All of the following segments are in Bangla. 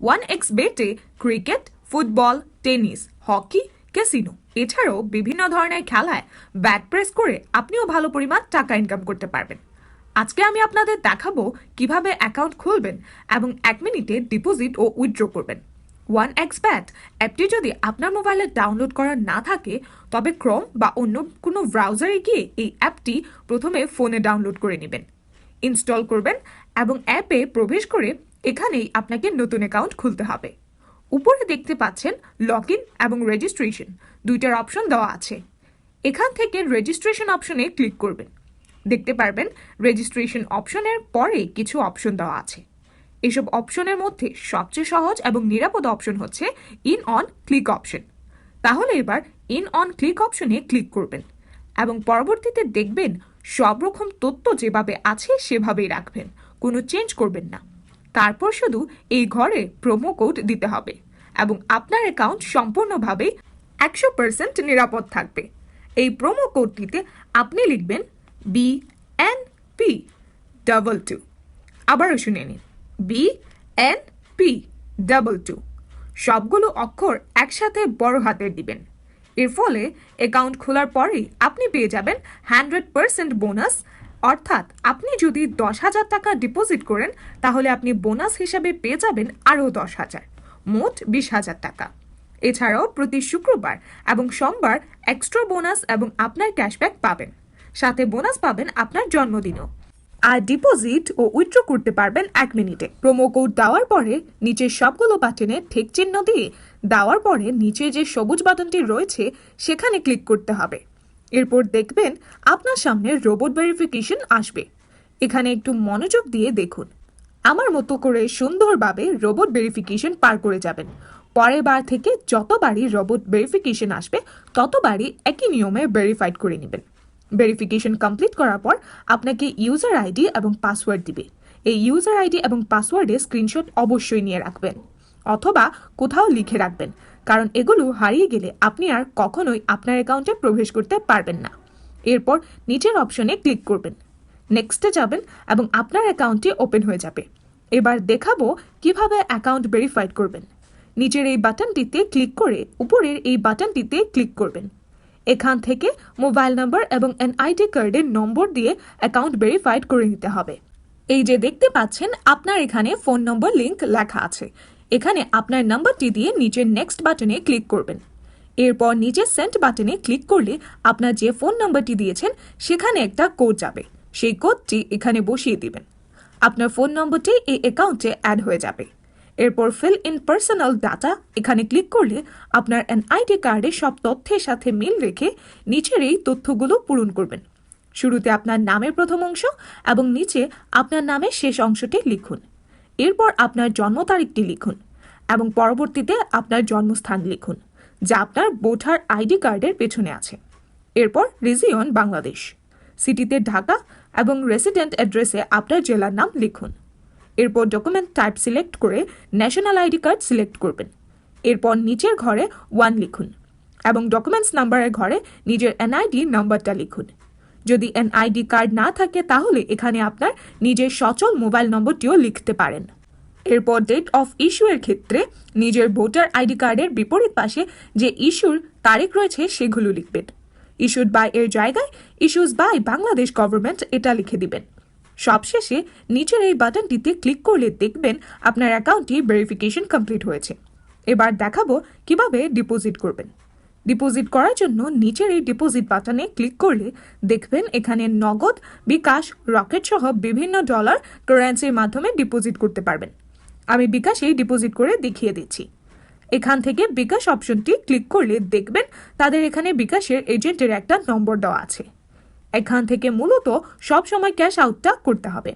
1x বেটে cricket, football, tennis, hockey, casino এছাড়াও বিভিন্ন ধরনের খেলায় ব্যাট প্রেস করে আপনিও ভালো পরিমাণ টাকা ইনকাম করতে পারবেন। আজকে আমি আপনাদের দেখাবো কিভাবে অ্যাকাউন্ট খুলবেন এবং 1 মিনিটে ডিপোজিট ও উইথড্র করবেন। 1x ব্যাট অ্যাপটি যদি আপনার মোবাইলে ডাউনলোড করা না থাকে তবে ক্রোম বা অন্য কোনো ব্রাউজারে গিয়ে এই অ্যাপটি প্রথমে ফোনে ডাউনলোড করে নেবেন, ইনস্টল করবেন এবং অ্যাপে প্রবেশ করে এখানেই আপনাকে নতুন অ্যাকাউন্ট খুলতে হবে। উপরে দেখতে পাচ্ছেন লগ ইন এবং রেজিস্ট্রেশন দুইটার অপশন দেওয়া আছে। এখান থেকে রেজিস্ট্রেশন অপশনে ক্লিক করবেন। দেখতে পারবেন রেজিস্ট্রেশন অপশনের পরে কিছু অপশন দেওয়া আছে। এসব অপশনের মধ্যে সবচেয়ে সহজ এবং নিরাপদ অপশন হচ্ছে ইন অন ক্লিক অপশন। তাহলে এবার ইন অন ক্লিক অপশনে ক্লিক করবেন এবং পরবর্তীতে দেখবেন সব রকম তথ্য যেভাবে আছে সেভাবেই রাখবেন, কোনো চেঞ্জ করবেন না। তারপর শুধু এই ঘরে প্রোমো কোড দিতে হবে এবং আপনার অ্যাকাউন্ট সম্পূর্ণভাবে 100% নিরাপদ থাকবে। এই প্রোমো কোডটিতে আপনি লিখবেন BNP22। আবারও শুনে নিন, BNP22। সবগুলো অক্ষর একসাথে বড় হাতের দিবেন। এর ফলে অ্যাকাউন্ট খোলার পরেই আপনি পেয়ে যাবেন 100% বোনাস। অর্থাৎ আপনি যদি 10,000 টাকা ডিপোজিট করেন তাহলে আপনি বোনাস হিসাবে পেয়ে যাবেন আরও 10,000, মোট 20,000 টাকা। এছাড়াও প্রতি শুক্রবার এবং সোমবার এক্সট্রা বোনাস এবং আপনার ক্যাশব্যাক পাবেন, সাথে বোনাস পাবেন আপনার জন্মদিনও। আর ডিপোজিট ও উইথড্র করতে পারবেন 1 মিনিটে। প্রোমো কোড দেওয়ার পরে নিচের সবগুলো বাটনে ঠিক চিহ্ন দিয়ে দেওয়ার পরে নিচে যে সবুজ বাটনটি রয়েছে সেখানে ক্লিক করতে হবে। এরপর দেখবেন আপনার সামনে রোবট ভেরিফিকেশন আসবে। এখানে একটু মনোযোগ দিয়ে দেখুন। আমার মতো করে সুন্দরভাবে রোবট ভেরিফিকেশন পার করে যাবেন। পরের বার থেকে যতবারই রোবট ভেরিফিকেশন আসবে ততবারই একই নিয়মে ভেরিফাইড করে নেবেন। ভেরিফিকেশন কমপ্লিট করার পর আপনাকে ইউজার আইডি এবং পাসওয়ার্ড দিবে। এই ইউজার আইডি এবং পাসওয়ার্ডে স্ক্রিনশট অবশ্যই নিয়ে রাখবেন অথবা কোথাও লিখে রাখবেন, কারণ এগুলো হারিয়ে গেলে আপনি আর কখনোই আপনার অ্যাকাউন্টে প্রবেশ করতে পারবেন না। এরপর নিচের অপশনে ক্লিক করবেন, নেক্সটে যাবেন এবং আপনার অ্যাকাউন্টটি ওপেন হয়ে যাবে। এবার দেখাবো কিভাবে অ্যাকাউন্ট ভেরিফাইড করবেন। নিচের এই বাটনটিতে ক্লিক করে উপরের এই বাটনটিতে ক্লিক করবেন। এখান থেকে মোবাইল নাম্বার এবং এনআইডি কার্ডের নম্বর দিয়ে অ্যাকাউন্ট ভেরিফাইড করে নিতে হবে। এই যে দেখতে পাচ্ছেন আপনার এখানে ফোন নম্বর লিংক লেখা আছে। এখানে আপনার নাম্বারটি দিয়ে নিচের নেক্সট বাটনে ক্লিক করবেন। এরপর নিচের সেন্ড বাটনে ক্লিক করলে আপনার যে ফোন নাম্বারটি দিয়েছেন সেখানে একটা কোড যাবে। সেই কোডটি এখানে বসিয়ে দিবেন। আপনার ফোন নম্বরটি এই অ্যাকাউন্টে অ্যাড হয়ে যাবে। এরপর ফিল ইন পার্সোনাল ডাটা এখানে ক্লিক করলে আপনার এনআইডি কার্ডে সব তথ্যের সাথে মিল রেখে নিচের এই তথ্যগুলো পূরণ করবেন। শুরুতে আপনার নামের প্রথম অংশ এবং নিচে আপনার নামের শেষ অংশটি লিখুন। এরপর আপনার জন্ম তারিখটি লিখুন এবং পরবর্তীতে আপনার জন্মস্থান লিখুন, যা আপনার ভোটার আইডি কার্ডের পেছনে আছে। এরপর রিজিয়ন বাংলাদেশ, সিটিতে ঢাকা এবং রেসিডেন্ট অ্যাড্রেসে আপনার জেলার নাম লিখুন। এরপর ডকুমেন্ট টাইপ সিলেক্ট করে ন্যাশনাল আইডি কার্ড সিলেক্ট করবেন। এরপর নিচের ঘরে 1 লিখুন এবং ডকুমেন্টস নাম্বারের ঘরে নিজের এনআইডি নাম্বারটা লিখুন। যদি এনআইডি কার্ড না থাকে তাহলে এখানে আপনার নিজের সচল মোবাইল নম্বরটিও লিখতে পারেন। এরপর ডেট অফ ইস্যু এর ক্ষেত্রে নিজের ভোটার আইডি কার্ডের বিপরীত পাশে যে ইস্যুর তারিখ রয়েছে সেগুলো লিখবেন। ইস্যুড বাই এর জায়গায় ইস্যুস বাই বাংলাদেশ গভর্নমেন্ট এটা লিখে দিবেন। সবশেষে নিচের এই বাটনটিতে ক্লিক করলে দেখবেন আপনার অ্যাকাউন্টটি ভেরিফিকেশন কমপ্লিট হয়েছে। এবার দেখাবো কিভাবে ডিপোজিট করবেন। ডিপোজিট করার জন্য নিচের এই ডিপোজিট বাটনে ক্লিক করলে দেখবেন এখানে নগদ, বিকাশ, রকেট সহ বিভিন্ন ডলার কারেন্সির মাধ্যমে ডিপোজিট করতে পারবেন। আমি বিকাশেই ডিপোজিট করে দেখিয়ে দিচ্ছি। এখান থেকে বিকাশ অপশনটি ক্লিক করলে দেখবেন তাদের এখানে বিকাশের এজেন্টের একটা নম্বর দেওয়া আছে। এখান থেকে মূলত সব সময় ক্যাশ আউটটা করতে হবে।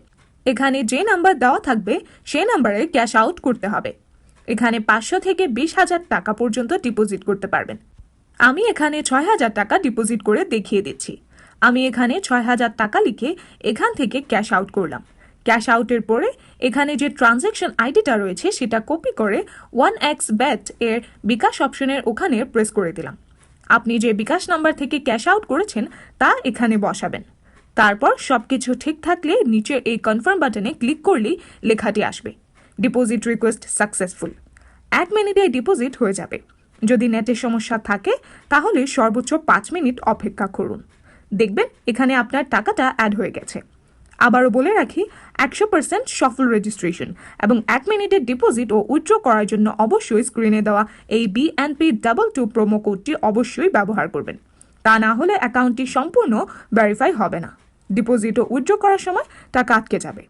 এখানে যে নাম্বার দেওয়া থাকবে সেই নাম্বারে ক্যাশ আউট করতে হবে। এখানে 500 থেকে 20,000 টাকা পর্যন্ত ডিপোজিট করতে পারবেন। আমি এখানে 6,000 টাকা ডিপোজিট করে দেখিয়ে দিচ্ছি। আমি এখানে 6,000 টাকা লিখে এখান থেকে ক্যাশ আউট করলাম। ক্যাশ আউটের পরে এখানে যে ট্রানজ্যাকশন আইডিটা রয়েছে সেটা কপি করে 1x ব্যাট এর বিকাশ অপশনের ওখানে প্রেস করে দিলাম। আপনি যে বিকাশ নাম্বার থেকে ক্যাশ আউট করেছেন তা এখানে বসাবেন। তারপর সবকিছু ঠিক থাকলে নিচে এই কনফার্ম বাটনে ক্লিক করলেই লেখাটি আসবে। Deposit request successful. 1 মিনিটে ডিপোজিট হয়ে যাবে। যদি নেটের সমস্যা থাকে তাহলে সর্বোচ্চ 5 মিনিট অপেক্ষা করুন। দেখবেন এখানে আপনার টাকাটা অ্যাড হয়ে গেছে। আবারও বলে রাখি, 100% সফল রেজিস্ট্রেশন এবং 1 মিনিটের ডিপোজিট ও উইথড্র করার জন্য অবশ্যই স্ক্রিনে দেওয়া এই BNP22 প্রোমো কোডটি অবশ্যই ব্যবহার করবেন। তা না হলে অ্যাকাউন্টটি সম্পূর্ণ ভেরিফাই হবে না। ডিপোজিট ও উইথড্র করার সময় টাকা আটকে যাবে।